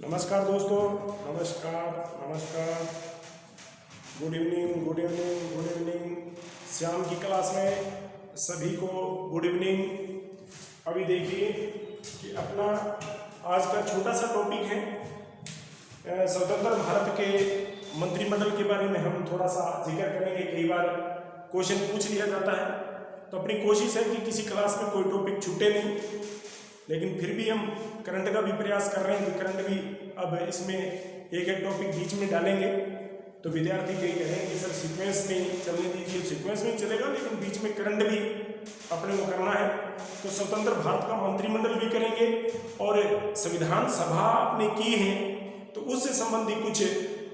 नमस्कार दोस्तों, नमस्कार। Good evening. श्याम की क्लास में सभी को गुड इवनिंग। अभी देखिए कि अपना आज का छोटा सा टॉपिक है स्वतंत्र भारत के मंत्रिमंडल के बारे में हम थोड़ा सा जिक्र करेंगे। कई बार क्वेश्चन पूछ लिया जाता है, तो अपनी कोशिश है कि किसी क्लास में कोई टॉपिक छूटे नहीं, लेकिन फिर भी हम करंट का भी प्रयास कर रहे हैं कि करंट भी अब इसमें एक टॉपिक बीच में डालेंगे। तो विद्यार्थी कई कहेंगे कि सर सीक्वेंस में चलने दीजिए, सीक्वेंस में चलेगा लेकिन बीच में करंट भी अपने को करना है। तो स्वतंत्र भारत का मंत्रिमंडल भी करेंगे और संविधान सभा आपने की है तो उससे संबंधी कुछ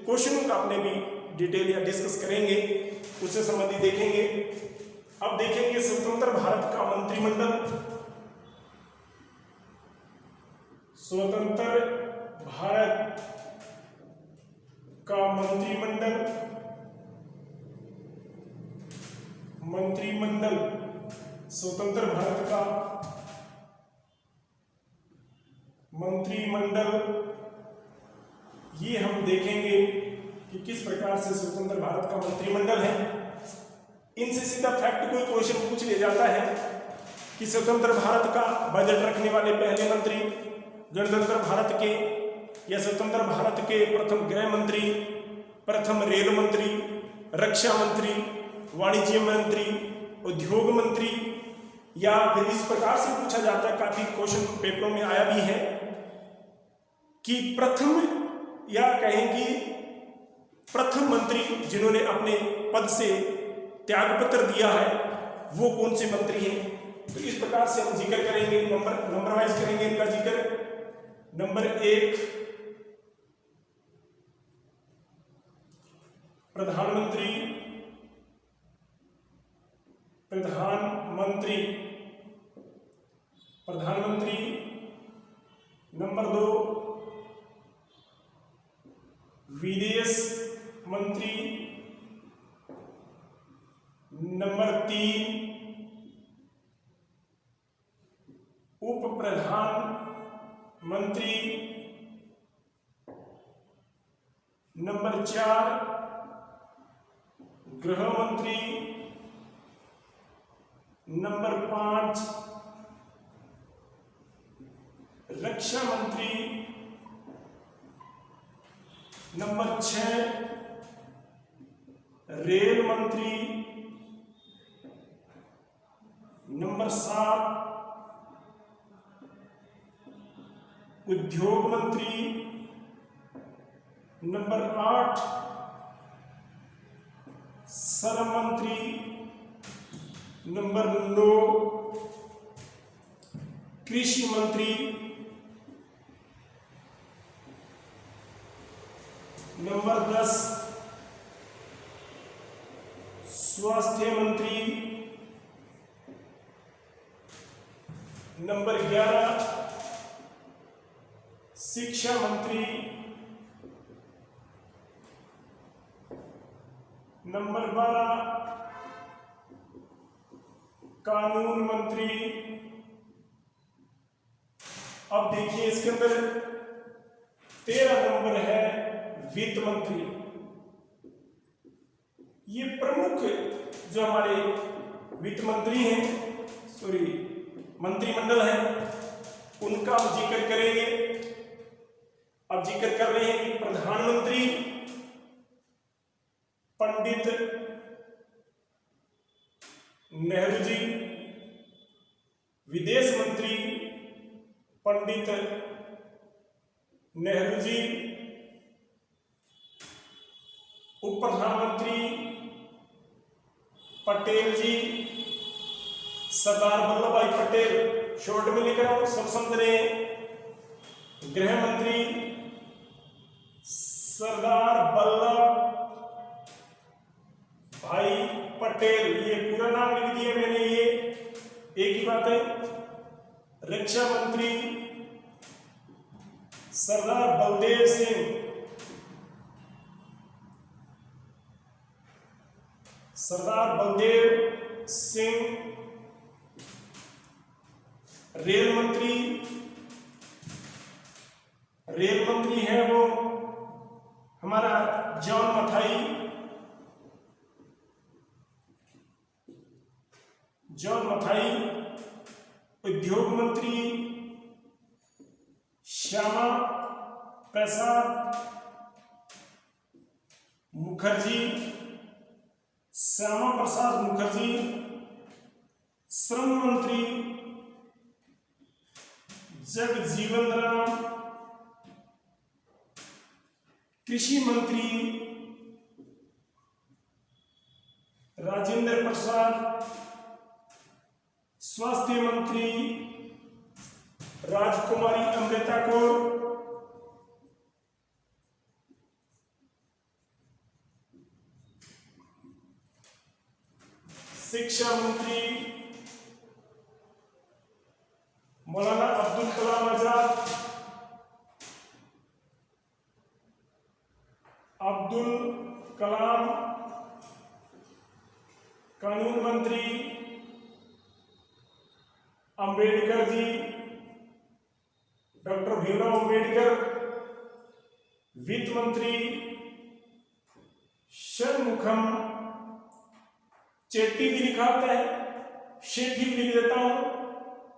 क्वेश्चनों का अपने भी डिटेल या डिस्कस करेंगे, उससे संबंधी देखेंगे। अब देखेंगे स्वतंत्र भारत का मंत्रिमंडल। स्वतंत्र भारत का मंत्रिमंडल स्वतंत्र भारत का मंत्रिमंडल, ये हम देखेंगे कि किस प्रकार से स्वतंत्र भारत का मंत्रिमंडल है। इनसे सीधा फैक्ट कोई क्वेश्चन पूछ लिया जाता है कि स्वतंत्र भारत का बजट रखने वाले पहले मंत्री गणतंत्र भारत के या स्वतंत्र भारत के प्रथम गृह मंत्री, प्रथम रेल मंत्री, रक्षा मंत्री, वाणिज्य मंत्री, उद्योग मंत्री, या फिर इस प्रकार से पूछा जाता है, काफी क्वेश्चन पेपरों में आया भी है कि प्रथम या कहें कि प्रथम मंत्री जिन्होंने अपने पद से त्यागपत्र दिया है वो कौन से मंत्री हैं। तो इस प्रकार से हम जिक्र करेंगे, नंबर वाइज करेंगे इनका जिक्र। नंबर 1 प्रधानमंत्री। नंबर 2 विदेश मंत्री। नंबर 3 उप प्रधानमंत्री। नंबर 4 गृह मंत्री। नंबर 5 रक्षा मंत्री। नंबर 6 रेल मंत्री। नंबर 7 उद्योग मंत्री। नंबर 8 श्रम मंत्री। नंबर 9 कृषि मंत्री। नंबर 10 स्वास्थ्य मंत्री। नंबर 11 शिक्षा मंत्री। नंबर 12 कानून मंत्री। अब देखिए इसके अंदर 13 नंबर है वित्त मंत्री। ये प्रमुख जो हमारे वित्त मंत्री हैं, मंत्रिमंडल है, उनका हम जिक्र करेंगे। अब जिक्र कर रहे हैं कि प्रधानमंत्री पंडित नेहरू जी, विदेश मंत्री पंडित नेहरू जी, उप प्रधानमंत्री पटेल जी, सरदार वल्लभ भाई पटेल, शॉर्ट में लिख रहा हूं सब समझ रहे हैं। गृह मंत्री सरदार वल्लभ भाई पटेल, ये पूरा नाम लिख दिया मैंने, ये एक ही बात है। रक्षा मंत्री सरदार बलदेव सिंह। रेल रेल मंत्री है वो हमारा जॉन मथाई। उद्योग मंत्री श्यामा प्रसाद मुखर्जी। श्रम मंत्री जगजीवन राम। कृषि मंत्री राजेंद्र प्रसाद। स्वास्थ्य मंत्री राजकुमारी अमृता कौर। शिक्षा मंत्री मौलाना अब्दुल कलाम आजाद। कानून मंत्री अंबेडकर जी, डॉक्टर भीमराव अंबेडकर। वित्त मंत्री षणमुखम चेट्टी भी लिखा होता है, शेट्टी भी लिख देता हूं।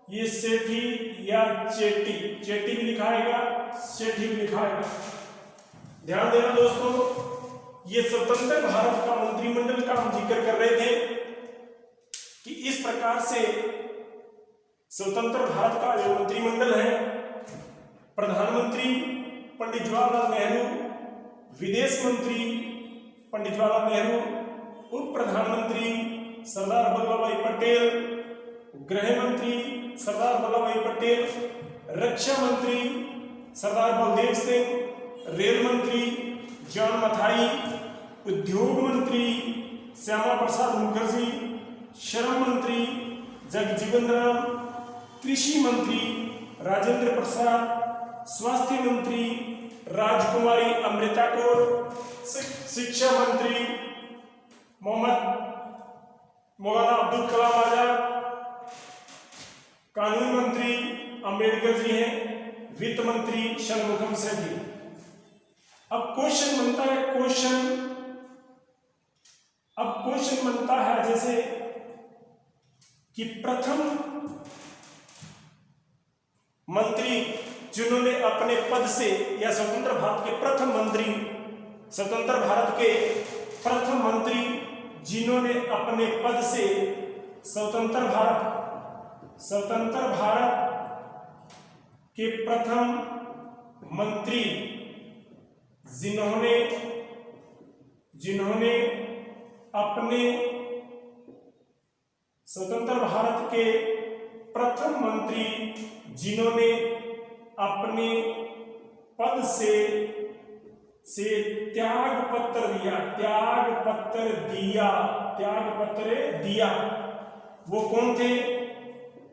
ये सेठी या चेट्टी, चेट्टी भी लिखाएगा, शेट्टी भी लिखाएगा। ध्यान देना दोस्तों, ये स्वतंत्र भारत का मंत्रिमंडल का हम जिक्र कर रहे थे कि इस प्रकार से स्वतंत्र भारत का जो मंत्रिमंडल है, प्रधानमंत्री पंडित जवाहरलाल नेहरू, विदेश मंत्री पंडित जवाहरलाल नेहरू, उप प्रधानमंत्री सरदार वल्लभ भाई पटेल, गृह मंत्री सरदार वल्लभ भाई पटेल, रक्षा मंत्री सरदार बलदेव सिंह, रेल मंत्री जॉन मथाई, उद्योग मंत्री श्यामा प्रसाद मुखर्जी, श्रम मंत्री जगजीवन राम, कृषि मंत्री राजेंद्र प्रसाद, स्वास्थ्य मंत्री राजकुमारी अमृता कौर, शिक्षा मंत्री मौलाना अब्दुल कलाम आजाद, कानून मंत्री अंबेडकर जी हैं, वित्त मंत्री षणमुखम सेठी। अब क्वेश्चन बनता है जैसे कि प्रथम मंत्री जिन्होंने अपने पद से, या स्वतंत्र भारत के प्रथम मंत्री जिन्होंने अपने पद से स्वतंत्र भारत के प्रथम मंत्री जिन्होंने अपने स्वतंत्र भारत के प्रथम मंत्री जिन्होंने अपने पद से त्याग पत्र दिया, वो कौन थे?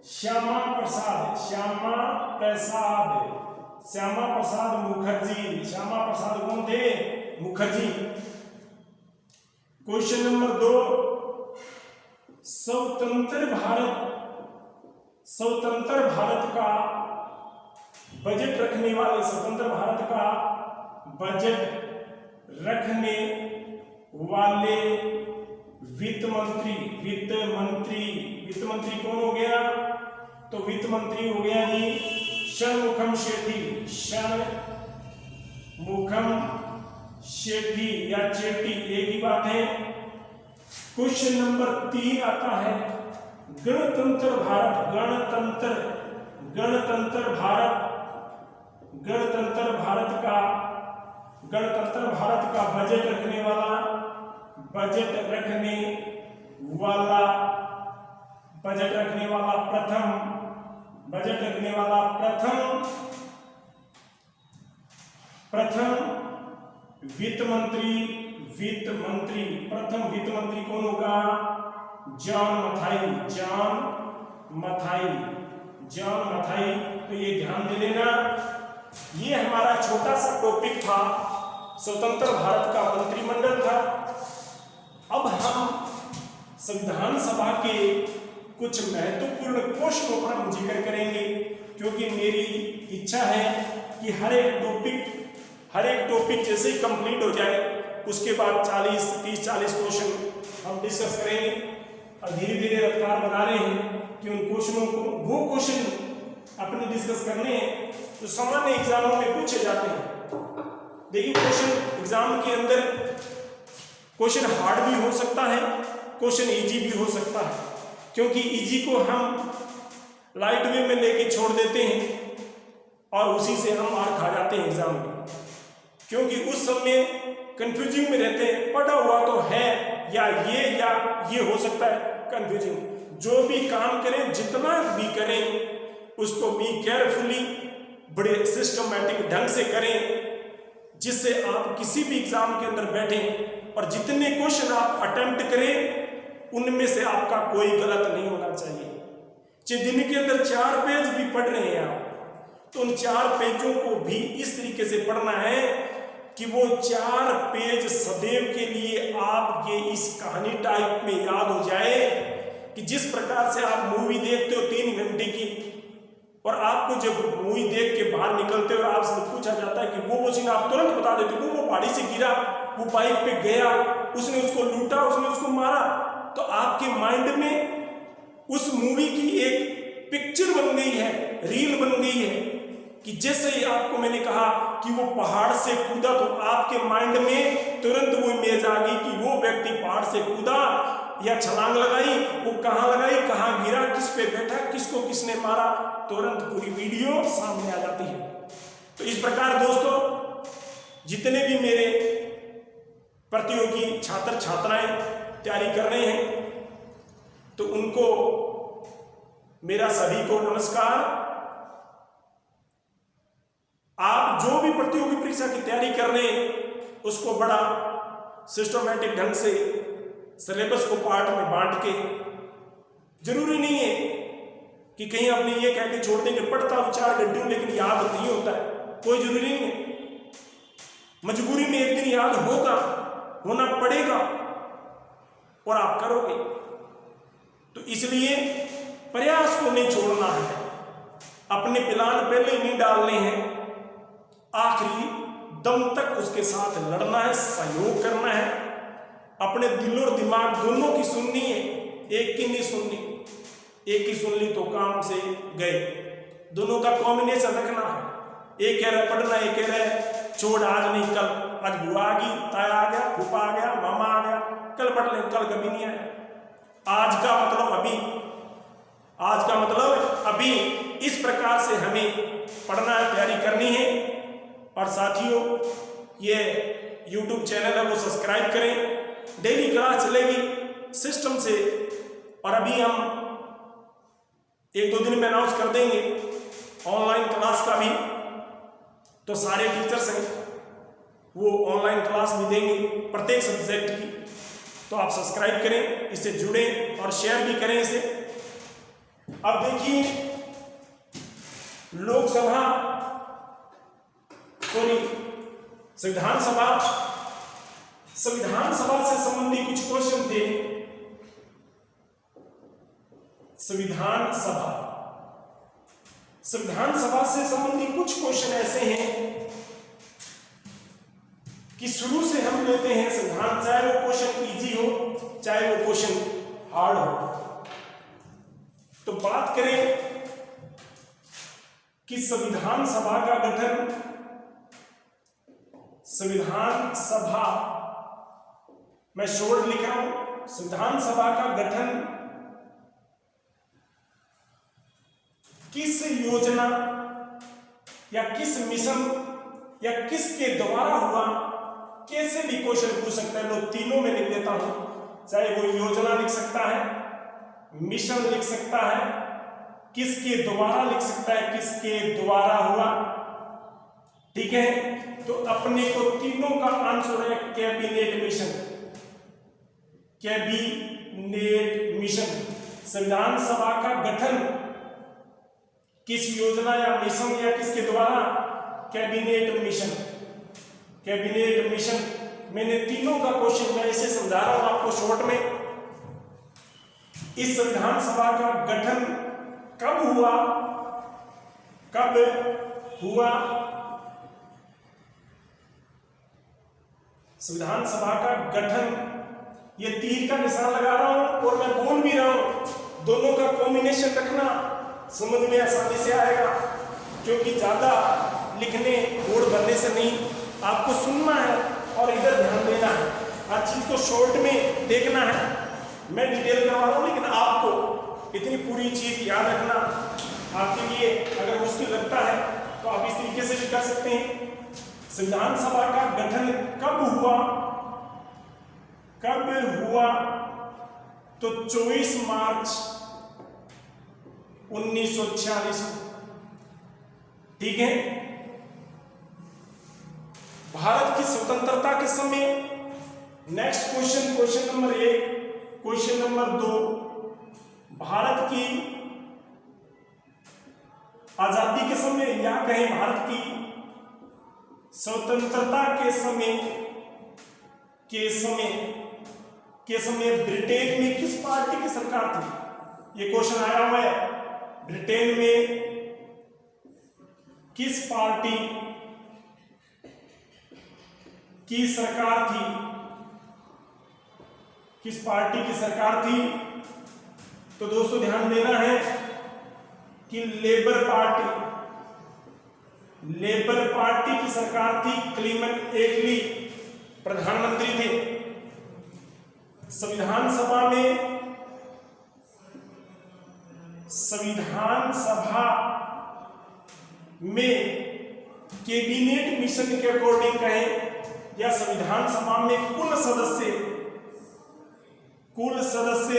श्यामा प्रसाद मुखर्जी। श्यामा प्रसाद कौन थे? मुखर्जी। क्वेश्चन नंबर 2, स्वतंत्र भारत का बजट रखने वाले, स्वतंत्र भारत का बजट रखने वाले वित्त मंत्री कौन हो गया? तो वित्त मंत्री हो गया जी षणमुखम शेट्टी या चेट्टी, एक ही बात है। क्वेश्चन नंबर 3 आता है गणतंत्र भारत का बजट रखने वाला प्रथम वित्त मंत्री कौन होगा? जॉन मथाई। तो ये ध्यान दे लेना, ये हमारा छोटा सा टॉपिक था, स्वतंत्र भारत का मंत्रिमंडल था। अब हम संविधान सभा के कुछ महत्वपूर्ण प्रश्नों पर हम जिक्र करेंगे, क्योंकि मेरी इच्छा है कि हर एक टॉपिक जैसे ही कंप्लीट हो जाए उसके बाद 30-40 क्वेश्चन हम डिस्कस करेंगे। और धीरे धीरे रफ्तार बना रहे हैं कि उन क्वेश्चनों को वो क्वेश्चन अपने डिस्कस करने हैं जो सामान्य एग्जामों में पूछे जाते हैं। देखिए क्वेश्चन एग्जाम के अंदर क्वेश्चन हार्ड भी हो सकता है, क्वेश्चन इजी भी हो सकता है, क्योंकि इजी को हम लाइट वे में लेके छोड़ देते हैं और उसी से हम मार खा जाते हैं एग्जाम में, क्योंकि उस समय कंफ्यूजिंग में रहते हैं, पढ़ा हुआ तो है या ये हो सकता है कंफ्यूजिंग। जो भी काम करें, जितना भी करें, उसको भी केयरफुली बड़े सिस्टमैटिक ढंग से करें, जिससे आप किसी भी एग्जाम के अंदर बैठें और जितने क्वेश्चन आप अटेम्प्ट करें उनमें से आपका कोई गलत नहीं होना चाहिए। चाहे दिन के अंदर 4 पेज भी पढ़ रहे हैं आप, तो उन 4 पेजों को भी इस तरीके से पढ़ना है कि वो 4 पेज सदैव के लिए आपके इस कहानी टाइप में याद हो जाए कि जिस प्रकार से आप मूवी देखते हो 3 घंटे की, और आपको जब मूवी देख के बाहर निकलते हो और आपसे पूछा जाता है कि वो सीन, आप तुरंत बता देते हो वो पहाड़ी से गिरा, वो बाइक पे गया, उसने उसको लूटा, उसने उसको मारा, तो आपके माइंड में उस मूवी की एक पिक्चर बन गई है, रील बन गई है कि जैसे ही आपको मैंने कहा कि वो पहाड़ से कूदा, तो आपके माइंड में तुरंत वो इमेज आ गई कि वो व्यक्ति पहाड़ से कूदा या छलांग लगाई, वो कहाँ लगाई, कहाँ गिरा, किस पे बैठा, किसको किसने मारा, तुरंत पूरी वीडियो सामने आ जाती है। तो इस प्रकार दोस्तों, जितने भी मेरे प्रतियोगी छात्र छात्राएं तैयारी कर रहे हैं, तो उनको मेरा सभी को नमस्कार। आप जो भी प्रतियोगी परीक्षा की तैयारी कर रहे हैं उसको बड़ा सिस्टमैटिक ढंग से सिलेबस को पार्ट में बांट के, जरूरी नहीं है कि कहीं आपने ये कह के छोड़ देंगे पढ़ता हूं 4 घंटे में लेकिन याद नहीं होता है, कोई जरूरी नहीं है। मजबूरी में एक दिन याद होगा, होना पड़ेगा और आप करोगे। तो इसलिए प्रयास को नहीं छोड़ना है, अपने प्लान पहले नहीं डालने हैं, आखिरी दम तक उसके साथ लड़ना है, सहयोग करना है, अपने दिल और दिमाग दोनों की सुननी है, एक की नहीं सुननी। एक की सुन ली तो काम से गए, दोनों का कॉम्बिनेशन रखना है। एक कह रहा पढ़ना, एक कह रहा छोड़ आज नहीं कल, आज बुआ आ गई, ताया आ गया, फूफा आ गया, मामा आ गया, कल पढ़ ले, कल कभी नहीं आया। आज का मतलब अभी, आज का मतलब अभी। इस प्रकार से हमें पढ़ना है, तैयारी करनी है। और साथियों, ये YouTube चैनल है वो सब्सक्राइब करें, डेली क्लास चलेगी सिस्टम से। और अभी हम 1-2 दिन में अनाउंस कर देंगे ऑनलाइन क्लास का भी, तो सारे टीचर्स हैं वो ऑनलाइन क्लास भी देंगे प्रत्येक सब्जेक्ट की। तो आप सब्सक्राइब करें, इससे जुड़ें और शेयर भी करें इसे। अब देखिए, लोकसभा संविधान सभा से संबंधित कुछ क्वेश्चन थे। संविधान सभा से संबंधित कुछ क्वेश्चन ऐसे हैं कि शुरू से हम लेते हैं संविधान, चाहे वो क्वेश्चन इजी हो चाहे वो क्वेश्चन हार्ड हो। तो बात करें कि संविधान सभा का गठन, संविधान सभा, मैं शोर्ट लिखा हूं, संविधान सभा का गठन किस योजना या किस मिशन या किसके द्वारा हुआ, कैसे भी क्वेश्चन पूछ सकता है। लोग तीनों में लिख देता हूं, चाहे वो योजना लिख सकता है, मिशन लिख सकता है, किसके द्वारा लिख सकता है, किसके द्वारा हुआ। ठीक है, तो अपने को तीनों का आंसर है कैबिनेट मिशन। कैबिनेट मिशन, संविधान सभा का गठन किस योजना या मिशन या किसके द्वारा, कैबिनेट मिशन। कैबिनेट मिशन, मैंने तीनों का क्वेश्चन मैं इसे समझा रहा हूं आपको शॉर्ट में। इस संविधान सभा का गठन कब हुआ, संविधान सभा का गठन, ये तीर का निशान लगा रहा हूं और मैं बोल भी रहा हूं, दोनों का कॉम्बिनेशन रखना, समझ में आसानी से आएगा, क्योंकि ज्यादा लिखने बोर्ड भरने से नहीं, आपको सुनना है और इधर ध्यान देना है, हर चीज को शॉर्ट में देखना है। मैं डिटेल करवा रहा हूं, लेकिन आपको इतनी पूरी चीज याद रखना आपके लिए अगर मुश्किल लगता है तो आप इस तरीके से भी कर सकते हैं। संविधान सभा का गठन कब हुआ? कब हुआ? तो 24 मार्च 1946। ठीक है। भारत की स्वतंत्रता के समय, next question, question number 1, question number 2, Bharat की आजादी के समय या कहें भारत की स्वतंत्रता के समय ब्रिटेन में किस पार्टी की सरकार थी? ये क्वेश्चन आया हुआ है। ब्रिटेन में किस पार्टी की सरकार थी? किस पार्टी की सरकार थी? तो दोस्तों ध्यान देना है कि लेबर पार्टी की सरकार थी। क्लीमेंट एटली प्रधानमंत्री थे। संविधान सभा में कैबिनेट मिशन के अकॉर्डिंग कहें या संविधान सभा में कुल सदस्य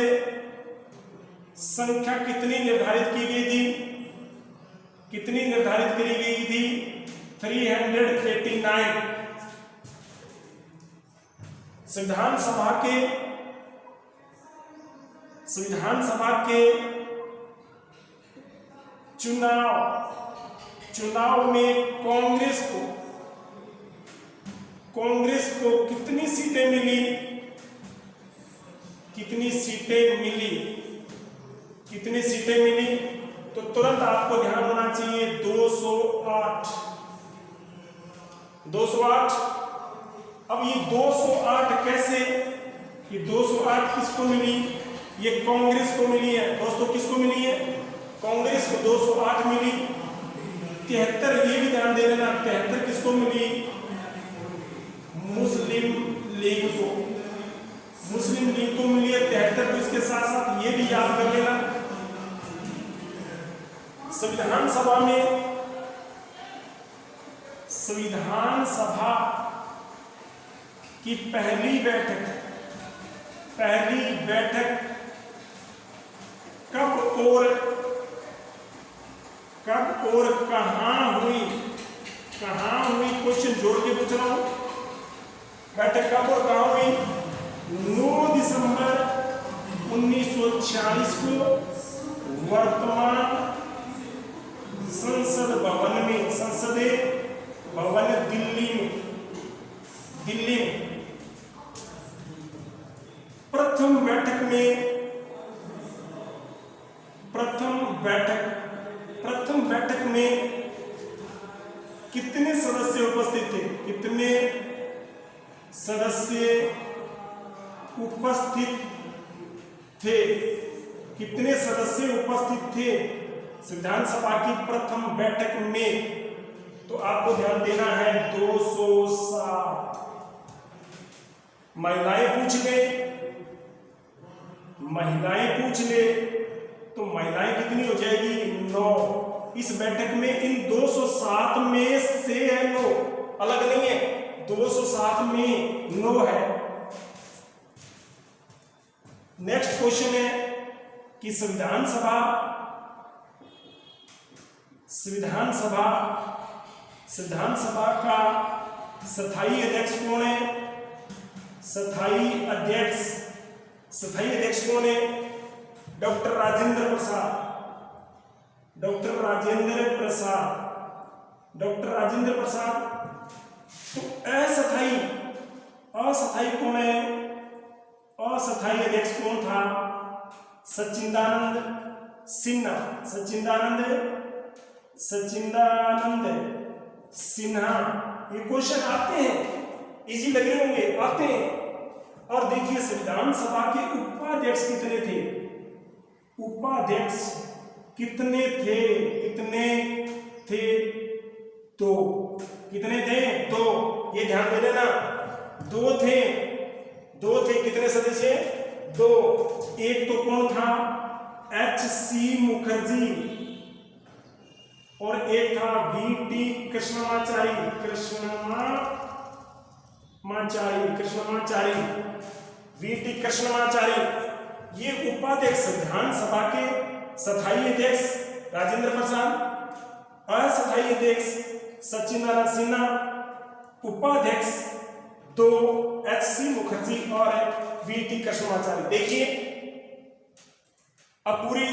संख्या कितनी निर्धारित की गई थी? कितनी निर्धारित करी गई थी? 389। संविधान सभा के चुनाव में कांग्रेस को कितनी सीटें मिली? कितनी सीटें मिली? तो तुरंत आपको ध्यान होना चाहिए 208। अब ये 208 कैसे? ये 208 किसको मिली? ये कांग्रेस को मिली है दोस्तों। किसको मिली है? कांग्रेस को 208 मिली। 73, ये भी ध्यान दे लेना, 73 किसको मिली? मुस्लिम लीग को मिली है 73। तो इसके साथ साथ ये भी याद कर लेना, संविधान सभा की पहली बैठक कब और कहां हुई? क्वेश्चन जोड़ के पूछ रहा हूं। बैठक कब और कहां हुई? 9 दिसंबर 1946 को वर्तमान संसद भवन दिल्ली में प्रथम बैठक में कितने सदस्य उपस्थित थे? कितने सदस्य उपस्थित थे संविधान सभा की प्रथम बैठक में? तो आपको ध्यान देना है 207। महिलाएं पूछ ले तो महिलाएं कितनी हो जाएगी? 9। इस बैठक में इन 207 में से है 9, अलग नहीं है, 207 में 9 है। नेक्स्ट क्वेश्चन है कि संविधान सभा का स्थायी अध्यक्ष कौन है? स्थायी अध्यक्ष कौन है? डॉक्टर राजेंद्र प्रसाद। तो अस्थायी कौन है? अस्थायी अध्यक्ष कौन था? सच्चिदानंद सिन्हा। ये क्वेश्चन आते हैं, इजी लग रहे होंगे, आते हैं। और देखिए संविधान सभा के उपाध्यक्ष कितने थे? उपाध्यक्ष कितने थे? कितने थे? दो। कितने थे? दो। ये ध्यान दे लेना, दो थे। दो थे। कितने सदस्य? दो। एक तो कौन था? एच.सी. मुखर्जी, और एक था वी.टी. कृष्णमाचारी। वी.टी. कृष्णमाचारी। ये उपाध्यक्ष संविधान सभा के स्थायी अध्यक्ष राजेंद्र प्रसाद, अस्थायी अध्यक्ष सचिनारायण सिन्हा, उपाध्यक्ष दो एच.सी. मुखर्जी और वी.टी. कृष्णमाचारी। देखिए अब पूरी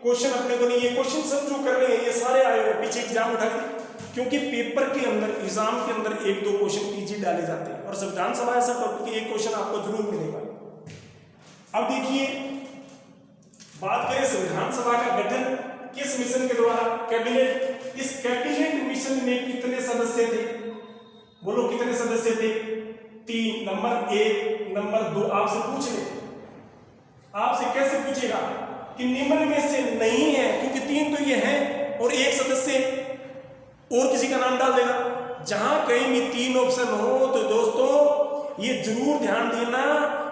क्वेश्चन अपने को नहीं, ये क्वेश्चन सब जो कर रहे हैं ये सारे आए हुए पीछे एग्जाम उठा के, क्योंकि पेपर के अंदर एग्जाम के अंदर एक दो क्वेश्चन इजी डाले जाते हैं और संविधान सभा ऐसा टॉपिक एक क्वेश्चन आपको जरूर मिलेगा। अब देखिए बात करें संविधान सभा का गठन किस मिशन के द्वारा? कैबिनेट। इस कैबिनेट मिशन में कितने सदस्य थे? बोलो कितने सदस्य थे? 3। नंबर 1, नंबर 2 आपसे पूछ ले। आपसे कैसे पूछेगा कि निम्न में से नहीं है, क्योंकि 3 तो ये हैं और एक सदस्य और किसी का नाम डाल देगा। जहां कहीं भी 3 ऑप्शन हो तो दोस्तों ये जरूर ध्यान देना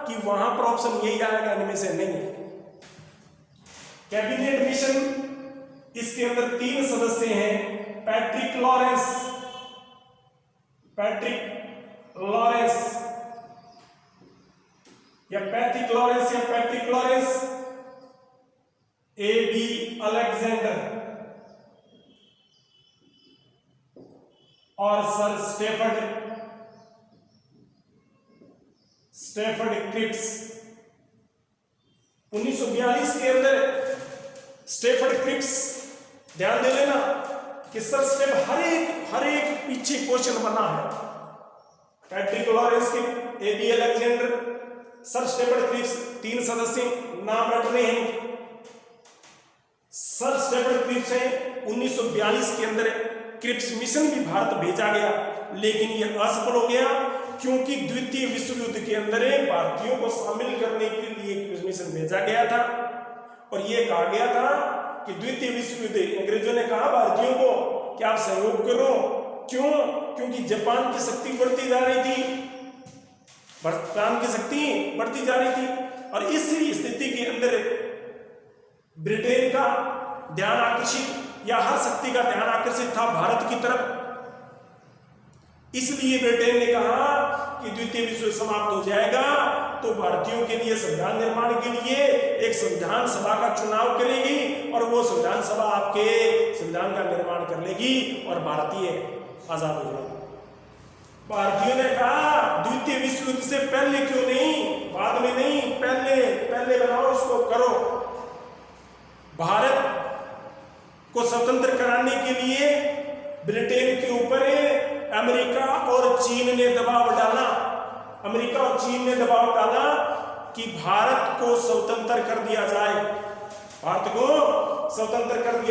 कि वहां पर ऑप्शन यही आएगा, इनमें से नहीं है। कैबिनेट मिशन, इसके अंदर 3 सदस्य हैं। पैट्रिक लॉरेंस या पैट्रिक लॉरेंस, ए.बी. अलेक्जेंडर और सर स्टेफर्ड क्रिप्स। 1942 के अंदर स्टेफर्ड क्रिप्स, ध्यान दे लेना कि सर स्टेफ हर एक पीछे क्वेश्चन बना है। पैट्रिक लॉरेंस के, A B. Alexander, sir Stafford Cripps, 3 सदस्य नाम रट रहे हैं। सर स्टेफर्ड क्रिप्स है। 1942 के अंदर क्रिप्स मिशन भी भारत भेजा गया, लेकिन यह असफल हो गया क्योंकि द्वितीय विश्व युद्ध के अंदर भारतीयों को शामिल करने के लिए क्रिप्स मिशन भेजा गया था और यह कहा गया था कि द्वितीय विश्व युद्ध, अंग्रेजों ने कहा भारतीयों को कि आप सहयोग करो। क्यों? क्योंकि जापान की शक्ति बढ़ती जा रही थी, और इसी स्थिति के अंदर ब्रिटेन का ध्यान आकर्षित या हर शक्ति का ध्यान आकर्षित था भारत की तरफ। इसलिए ब्रिटेन ने कहा कि द्वितीय विश्व युद्ध समाप्त हो जाएगा तो भारतीयों के लिए संविधान निर्माण के लिए एक संविधान सभा का चुनाव करेगी और वो संविधान सभा आपके संविधान का निर्माण कर लेगी और भारतीय आजाद हो जाएगा। भारतीयों ने कहा द्वितीय विश्व युद्ध से पहले क्यों नहीं, बाद में नहीं, पहले बनाओ, इसको करो। भारत को स्वतंत्र कराने के लिए ब्रिटेन के ऊपर अमेरिका और चीन ने दबाव डाला। कि भारत को स्वतंत्र कर दिया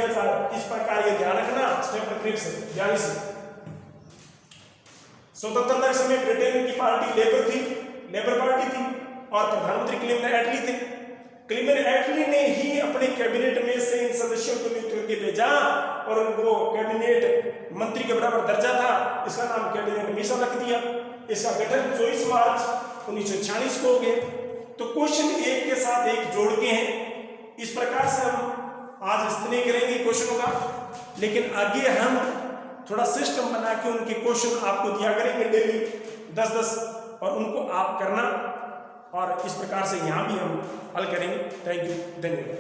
जाए, इस प्रकार ये ध्यान रखना। स्टेफर्ड क्रिप्स ध्यान से, स्वतंत्रता के समय ब्रिटेन की पार्टी लेबर पार्टी थी और प्रधानमंत्री क्लेमेंट एटली थे। क्लेमेंट एटली ने ही अपने कैबिनेट में से इन सदस्यों को नियुक्त करके भेजा और उनको कैबिनेट मंत्री के बराबर दर्जा था, इसका नाम कैबिनेट मिशन रख दिया। इसका गठन 24 मार्च 1946 को हो गया। तो क्वेश्चन एक के साथ एक जोड़ के हैं। इस प्रकार से हम आज इतने करेंगे क्वेश्चनों का, लेकिन आगे हम थोड़ा सिस्टम बना के उनके क्वेश्चन आपको दिया करेंगे डेली 10-10 और उनको आप करना, और इस प्रकार से यहाँ भी हम हल करेंगे। थैंक यू, धन्यवाद।